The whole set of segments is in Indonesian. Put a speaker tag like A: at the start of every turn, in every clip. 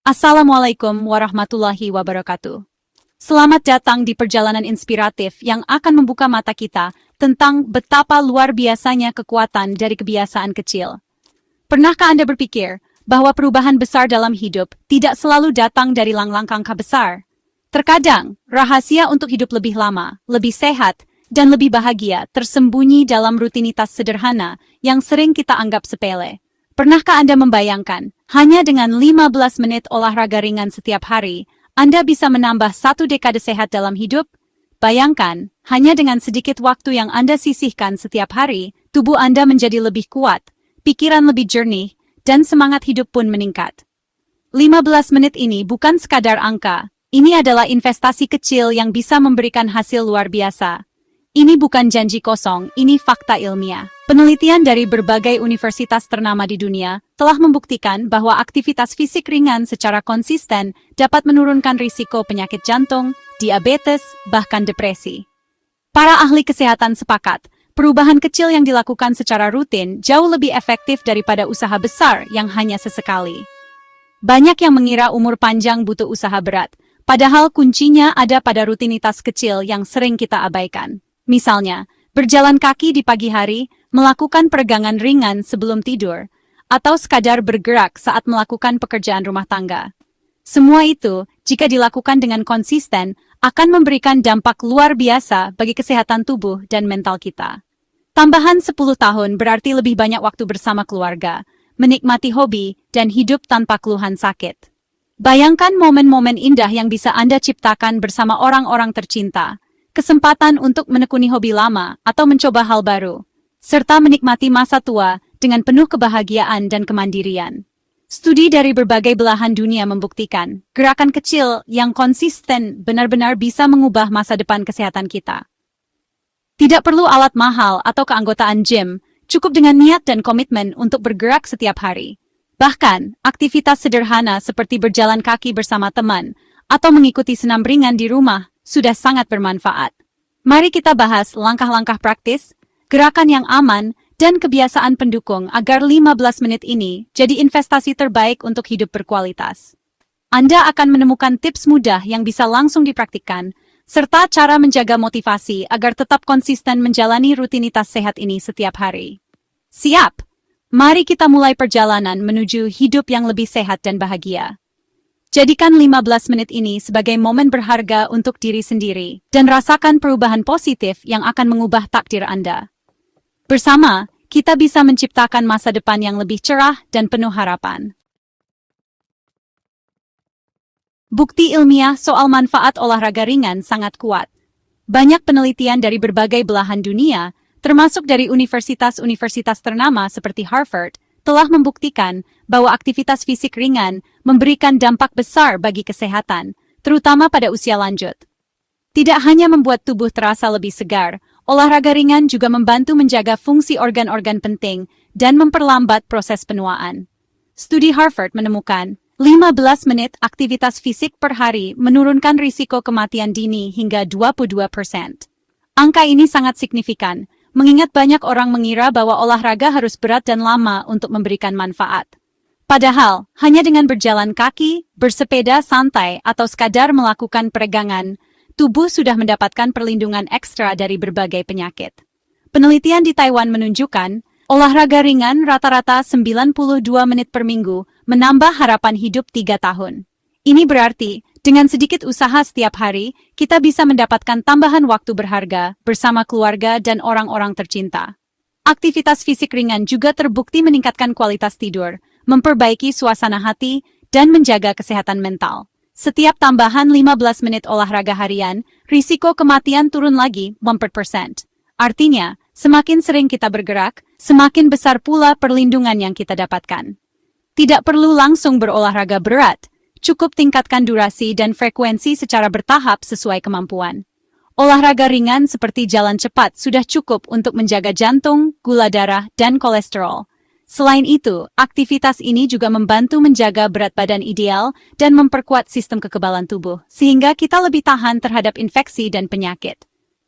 A: Assalamualaikum warahmatullahi wabarakatuh. Selamat datang di perjalanan inspiratif yang akan membuka mata kita tentang betapa luar biasanya kekuatan dari kebiasaan kecil. Pernahkah Anda berpikir bahwa perubahan besar dalam hidup tidak selalu datang dari langkah besar? Terkadang, rahasia untuk hidup lebih lama, lebih sehat, dan lebih bahagia tersembunyi dalam rutinitas sederhana yang sering kita anggap sepele. Pernahkah Anda membayangkan, hanya dengan 15 menit olahraga ringan setiap hari, Anda bisa menambah satu dekade sehat dalam hidup? Bayangkan, hanya dengan sedikit waktu yang Anda sisihkan setiap hari, tubuh Anda menjadi lebih kuat, pikiran lebih jernih, dan semangat hidup pun meningkat. 15 menit ini bukan sekadar angka, ini adalah investasi kecil yang bisa memberikan hasil luar biasa. Ini bukan janji kosong, ini fakta ilmiah. Penelitian dari berbagai universitas ternama di dunia telah membuktikan bahwa aktivitas fisik ringan secara konsisten dapat menurunkan risiko penyakit jantung, diabetes, bahkan depresi. Para ahli kesehatan sepakat, perubahan kecil yang dilakukan secara rutin jauh lebih efektif daripada usaha besar yang hanya sesekali. Banyak yang mengira umur panjang butuh usaha berat, padahal kuncinya ada pada rutinitas kecil yang sering kita abaikan. Misalnya, berjalan kaki di pagi hari, melakukan peregangan ringan sebelum tidur, atau sekadar bergerak saat melakukan pekerjaan rumah tangga. Semua itu, jika dilakukan dengan konsisten, akan memberikan dampak luar biasa bagi kesehatan tubuh dan mental kita. Tambahan 10 tahun berarti lebih banyak waktu bersama keluarga, menikmati hobi, dan hidup tanpa keluhan sakit. Bayangkan momen-momen indah yang bisa Anda ciptakan bersama orang-orang tercinta, kesempatan untuk menekuni hobi lama atau mencoba hal baru, serta menikmati masa tua dengan penuh kebahagiaan dan kemandirian. Studi dari berbagai belahan dunia membuktikan, gerakan kecil yang konsisten benar-benar bisa mengubah masa depan kesehatan kita. Tidak perlu alat mahal atau keanggotaan gym, cukup dengan niat dan komitmen untuk bergerak setiap hari. Bahkan, aktivitas sederhana seperti berjalan kaki bersama teman atau mengikuti senam ringan di rumah sudah sangat bermanfaat. Mari kita bahas langkah-langkah praktis, gerakan yang aman, dan kebiasaan pendukung agar 15 menit ini jadi investasi terbaik untuk hidup berkualitas. Anda akan menemukan tips mudah yang bisa langsung dipraktikkan, serta cara menjaga motivasi agar tetap konsisten menjalani rutinitas sehat ini setiap hari. Siap? Mari kita mulai perjalanan menuju hidup yang lebih sehat dan bahagia. Jadikan 15 menit ini sebagai momen berharga untuk diri sendiri dan rasakan perubahan positif yang akan mengubah takdir Anda. Bersama, kita bisa menciptakan masa depan yang lebih cerah dan penuh harapan. Bukti ilmiah soal manfaat olahraga ringan sangat kuat. Banyak penelitian dari berbagai belahan dunia, termasuk dari universitas-universitas ternama seperti Harvard, telah membuktikan bahwa aktivitas fisik ringan memberikan dampak besar bagi kesehatan, terutama pada usia lanjut. Tidak hanya membuat tubuh terasa lebih segar, olahraga ringan juga membantu menjaga fungsi organ-organ penting dan memperlambat proses penuaan. Studi Harvard menemukan, 15 menit aktivitas fisik per hari menurunkan risiko kematian dini hingga 22%. Angka ini sangat signifikan, mengingat banyak orang mengira bahwa olahraga harus berat dan lama untuk memberikan manfaat. Padahal, hanya dengan berjalan kaki, bersepeda santai, atau sekadar melakukan peregangan, tubuh sudah mendapatkan perlindungan ekstra dari berbagai penyakit. Penelitian di Taiwan menunjukkan, olahraga ringan rata-rata 92 menit per minggu menambah harapan hidup 3 tahun. Ini berarti, dengan sedikit usaha setiap hari, kita bisa mendapatkan tambahan waktu berharga bersama keluarga dan orang-orang tercinta. Aktivitas fisik ringan juga terbukti meningkatkan kualitas tidur, memperbaiki suasana hati, dan menjaga kesehatan mental. Setiap tambahan 15 menit olahraga harian, risiko kematian turun lagi 4%. Artinya, semakin sering kita bergerak, semakin besar pula perlindungan yang kita dapatkan. Tidak perlu langsung berolahraga berat, cukup tingkatkan durasi dan frekuensi secara bertahap sesuai kemampuan. Olahraga ringan seperti jalan cepat sudah cukup untuk menjaga jantung, gula darah, dan kolesterol. Selain itu, aktivitas ini juga membantu menjaga berat badan ideal dan memperkuat sistem kekebalan tubuh, sehingga kita lebih tahan terhadap infeksi dan penyakit.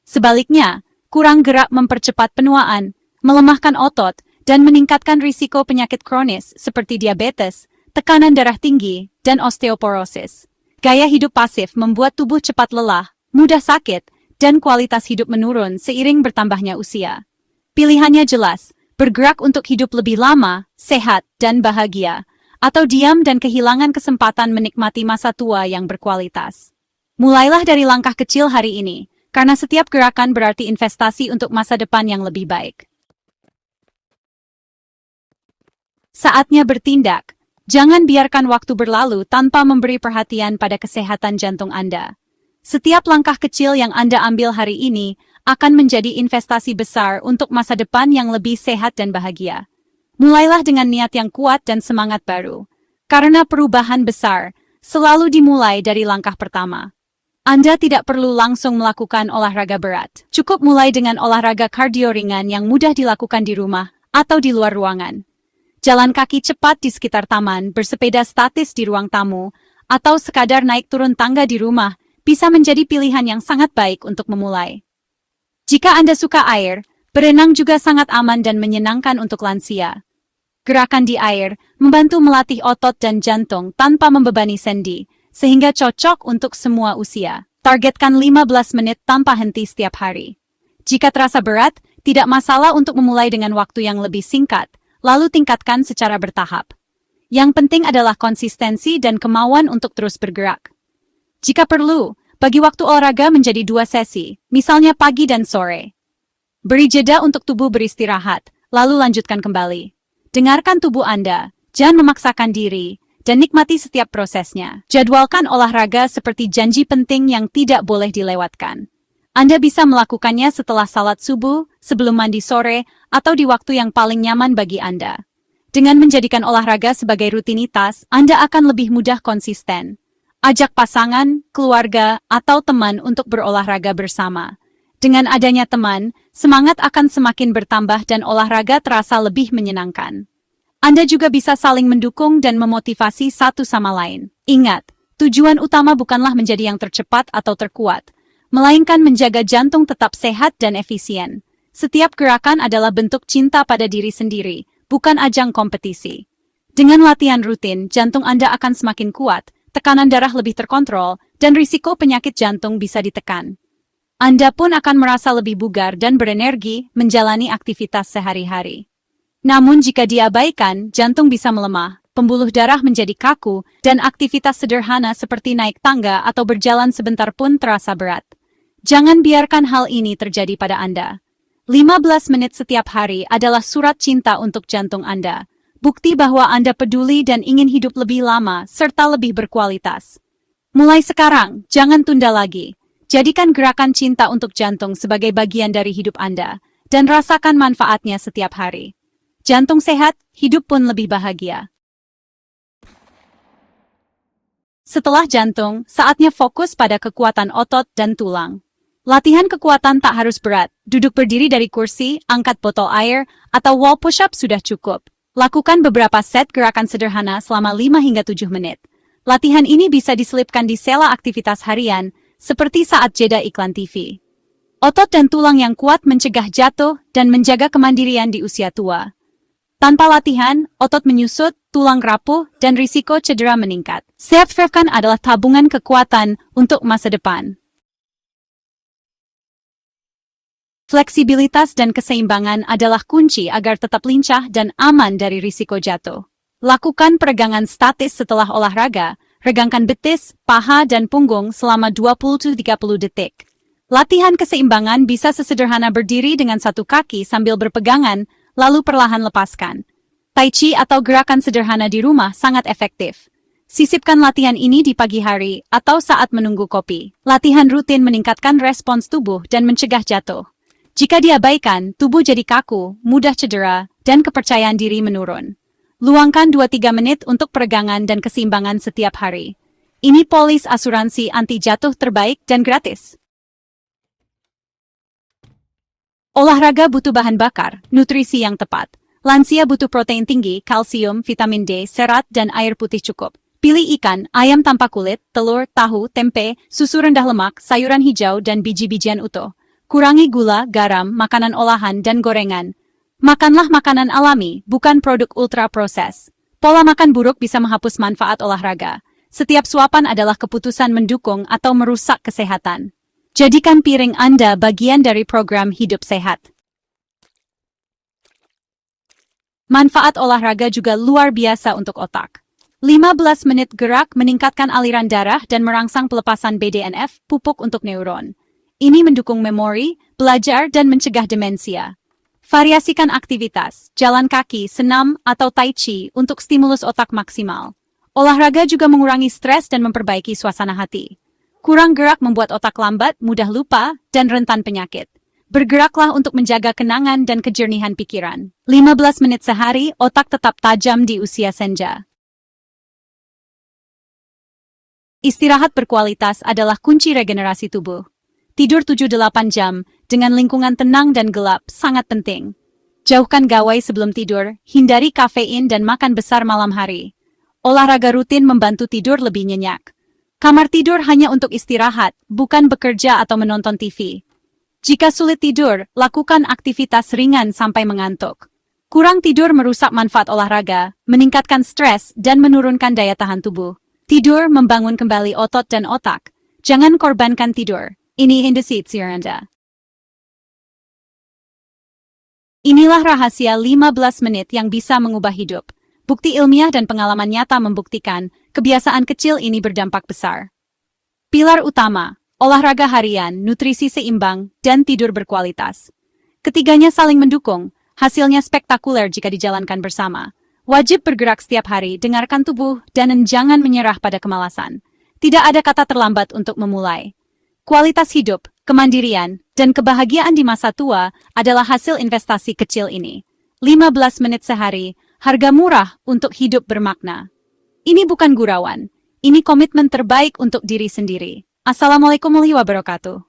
A: Sebaliknya, kurang gerak mempercepat penuaan, melemahkan otot, dan meningkatkan risiko penyakit kronis seperti diabetes, tekanan darah tinggi, dan osteoporosis. Gaya hidup pasif membuat tubuh cepat lelah, mudah sakit, dan kualitas hidup menurun seiring bertambahnya usia. Pilihannya jelas, bergerak untuk hidup lebih lama, sehat, dan bahagia, atau diam dan kehilangan kesempatan menikmati masa tua yang berkualitas. Mulailah dari langkah kecil hari ini, karena setiap gerakan berarti investasi untuk masa depan yang lebih baik. Saatnya bertindak. Jangan biarkan waktu berlalu tanpa memberi perhatian pada kesehatan jantung Anda. Setiap langkah kecil yang Anda ambil hari ini akan menjadi investasi besar untuk masa depan yang lebih sehat dan bahagia. Mulailah dengan niat yang kuat dan semangat baru. Karena perubahan besar selalu dimulai dari langkah pertama. Anda tidak perlu langsung melakukan olahraga berat. Cukup mulai dengan olahraga kardio ringan yang mudah dilakukan di rumah atau di luar ruangan. Jalan kaki cepat di sekitar taman, bersepeda statis di ruang tamu, atau sekadar naik turun tangga di rumah bisa menjadi pilihan yang sangat baik untuk memulai. Jika Anda suka air, berenang juga sangat aman dan menyenangkan untuk lansia. Gerakan di air membantu melatih otot dan jantung tanpa membebani sendi, sehingga cocok untuk semua usia. Targetkan 15 menit tanpa henti setiap hari. Jika terasa berat, tidak masalah untuk memulai dengan waktu yang lebih singkat, lalu tingkatkan secara bertahap. Yang penting adalah konsistensi dan kemauan untuk terus bergerak. Jika perlu, bagi waktu olahraga menjadi 2 sesi, misalnya pagi dan sore. Beri jeda untuk tubuh beristirahat, lalu lanjutkan kembali. Dengarkan tubuh Anda, jangan memaksakan diri, dan nikmati setiap prosesnya. Jadwalkan olahraga seperti janji penting yang tidak boleh dilewatkan. Anda bisa melakukannya setelah salat subuh, sebelum mandi sore, atau di waktu yang paling nyaman bagi Anda. Dengan menjadikan olahraga sebagai rutinitas, Anda akan lebih mudah konsisten. Ajak pasangan, keluarga, atau teman untuk berolahraga bersama. Dengan adanya teman, semangat akan semakin bertambah dan olahraga terasa lebih menyenangkan. Anda juga bisa saling mendukung dan memotivasi satu sama lain. Ingat, tujuan utama bukanlah menjadi yang tercepat atau terkuat, melainkan menjaga jantung tetap sehat dan efisien. Setiap gerakan adalah bentuk cinta pada diri sendiri, bukan ajang kompetisi. Dengan latihan rutin, jantung Anda akan semakin kuat, tekanan darah lebih terkontrol, dan risiko penyakit jantung bisa ditekan. Anda pun akan merasa lebih bugar dan berenergi menjalani aktivitas sehari-hari. Namun jika diabaikan, jantung bisa melemah, pembuluh darah menjadi kaku, dan aktivitas sederhana seperti naik tangga atau berjalan sebentar pun terasa berat. Jangan biarkan hal ini terjadi pada Anda. 15 menit setiap hari adalah surat cinta untuk jantung Anda. Bukti bahwa Anda peduli dan ingin hidup lebih lama serta lebih berkualitas. Mulai sekarang, jangan tunda lagi. Jadikan gerakan cinta untuk jantung sebagai bagian dari hidup Anda, dan rasakan manfaatnya setiap hari. Jantung sehat, hidup pun lebih bahagia. Setelah jantung, saatnya fokus pada kekuatan otot dan tulang. Latihan kekuatan tak harus berat, duduk berdiri dari kursi, angkat botol air, atau wall push-up sudah cukup. Lakukan beberapa set gerakan sederhana selama 5 hingga 7 menit. Latihan ini bisa diselipkan di sela aktivitas harian, seperti saat jeda iklan TV. Otot dan tulang yang kuat mencegah jatuh dan menjaga kemandirian di usia tua. Tanpa latihan, otot menyusut, tulang rapuh, dan risiko cedera meningkat. Self-care adalah tabungan kekuatan untuk masa depan. Fleksibilitas dan keseimbangan adalah kunci agar tetap lincah dan aman dari risiko jatuh. Lakukan peregangan statis setelah olahraga, regangkan betis, paha, dan punggung selama 20-30 detik. Latihan keseimbangan bisa sesederhana berdiri dengan satu kaki sambil berpegangan, lalu perlahan lepaskan. Tai Chi atau gerakan sederhana di rumah sangat efektif. Sisipkan latihan ini di pagi hari atau saat menunggu kopi. Latihan rutin meningkatkan respons tubuh dan mencegah jatuh. Jika diabaikan, tubuh jadi kaku, mudah cedera, dan kepercayaan diri menurun. Luangkan 2-3 menit untuk peregangan dan keseimbangan setiap hari. Ini polis asuransi anti jatuh terbaik dan gratis. Olahraga butuh bahan bakar, nutrisi yang tepat. Lansia butuh protein tinggi, kalsium, vitamin D, serat, dan air putih cukup. Pilih ikan, ayam tanpa kulit, telur, tahu, tempe, susu rendah lemak, sayuran hijau, dan biji-bijian utuh. Kurangi gula, garam, makanan olahan, dan gorengan. Makanlah makanan alami, bukan produk ultra proses. Pola makan buruk bisa menghapus manfaat olahraga. Setiap suapan adalah keputusan mendukung atau merusak kesehatan. Jadikan piring Anda bagian dari program hidup sehat. Manfaat olahraga juga luar biasa untuk otak. 15 menit gerak meningkatkan aliran darah dan merangsang pelepasan BDNF, pupuk untuk neuron. Ini mendukung memori, belajar, dan mencegah demensia. Variasikan aktivitas, jalan kaki, senam, atau tai chi untuk stimulus otak maksimal. Olahraga juga mengurangi stres dan memperbaiki suasana hati. Kurang gerak membuat otak lambat, mudah lupa, dan rentan penyakit. Bergeraklah untuk menjaga kenangan dan kejernihan pikiran. 15 menit sehari, otak tetap tajam di usia senja. Istirahat berkualitas adalah kunci regenerasi tubuh. Tidur 7-8 jam dengan lingkungan tenang dan gelap sangat penting. Jauhkan gawai sebelum tidur, hindari kafein dan makan besar malam hari. Olahraga rutin membantu tidur lebih nyenyak. Kamar tidur hanya untuk istirahat, bukan bekerja atau menonton TV. Jika sulit tidur, lakukan aktivitas ringan sampai mengantuk. Kurang tidur merusak manfaat olahraga, meningkatkan stres, dan menurunkan daya tahan tubuh. Tidur membangun kembali otot dan otak. Jangan korbankan tidur. Ini industri Anda. Inilah rahasia 15 menit yang bisa mengubah hidup. Bukti ilmiah dan pengalaman nyata membuktikan kebiasaan kecil ini berdampak besar. Pilar utama: olahraga harian, nutrisi seimbang, dan tidur berkualitas. Ketiganya saling mendukung, hasilnya spektakuler jika dijalankan bersama. Wajib bergerak setiap hari, dengarkan tubuh, dan jangan menyerah pada kemalasan. Tidak ada kata terlambat untuk memulai. Kualitas hidup, kemandirian, dan kebahagiaan di masa tua adalah hasil investasi kecil ini. 15 menit sehari, harga murah untuk hidup bermakna. Ini bukan gurauan, ini komitmen terbaik untuk diri sendiri. Assalamualaikum warahmatullahi wabarakatuh.